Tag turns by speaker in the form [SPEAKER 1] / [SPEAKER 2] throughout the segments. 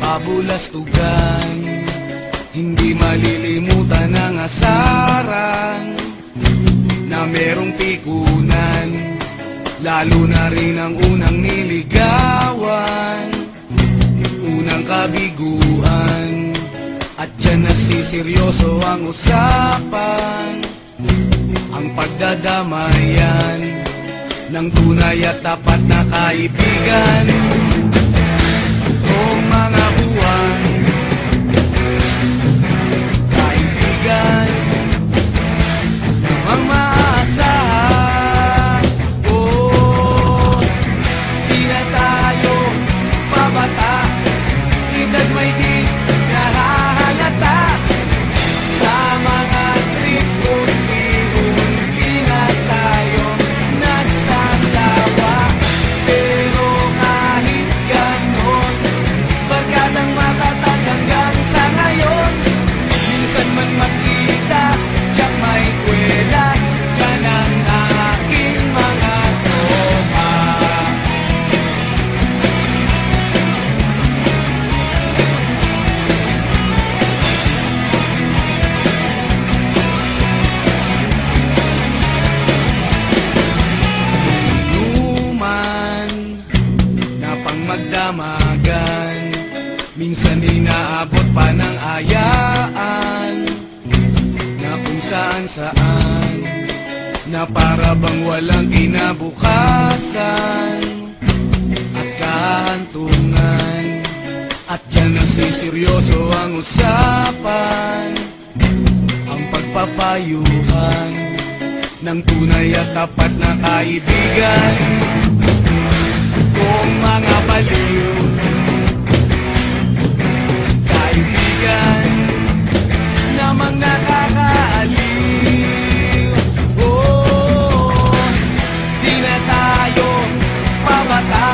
[SPEAKER 1] kabulastugan. Hindi malilimutan ang asaran na merong pikunan, lalo na rin ang unang niligawan, unang kabiguan. At dyan nasiseryoso ang usapan, ang pagdadamayan ng tunay at tapat na kaibigan. Noong mga buwan, kaibigan namang maasahan. Oh, di na tayo pabata, edad may di nahahalata. Sa mga trip unti-unti na tayo nagsasawa. Pero kahit ganon, barkadang matatag hanggang sa ngayon. Minsan man magkita, tiyak may kwela, yan ang aking mga tropa. Inuman na pang magdamagan, minsan inaabot pa ng ayaan, na kung saan-saan, na para bang walang kinabukasan at kahantungan. At dyan nasiseryoso ang usapan, ang pagpapayuhan ng tunay at tapat na kaibigan. Kung mga baliw, kaibigan namang nakakaaliw. Oh, di na tayo pabata,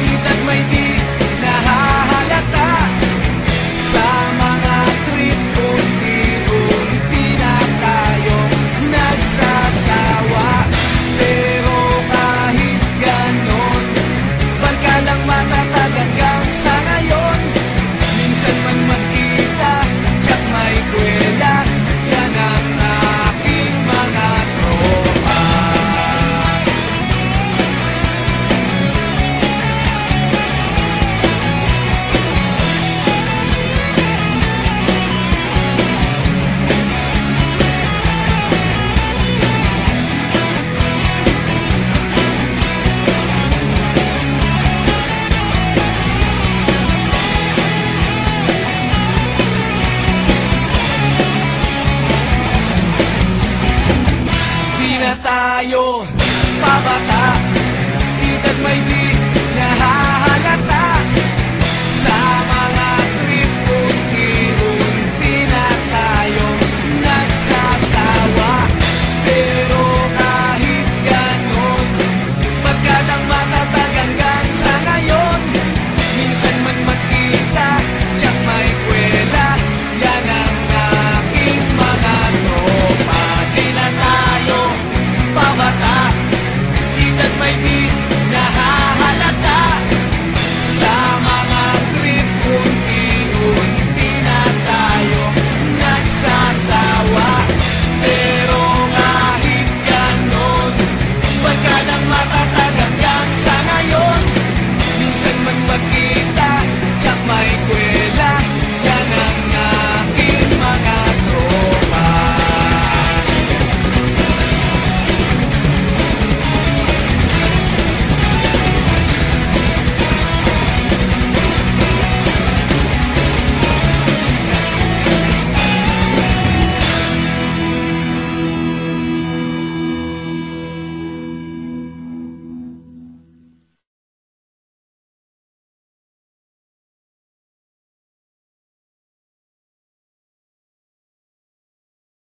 [SPEAKER 1] edad may di nahahalata. Sa mga trip unti-unti na tayo nagsasawa. Pero kahit ganon, barkadang matatag hanggang sa ngayon. Minsan man magkita, tiyak may kwela, yan ang aking mga tropa. Di na tayo pabata, edad may di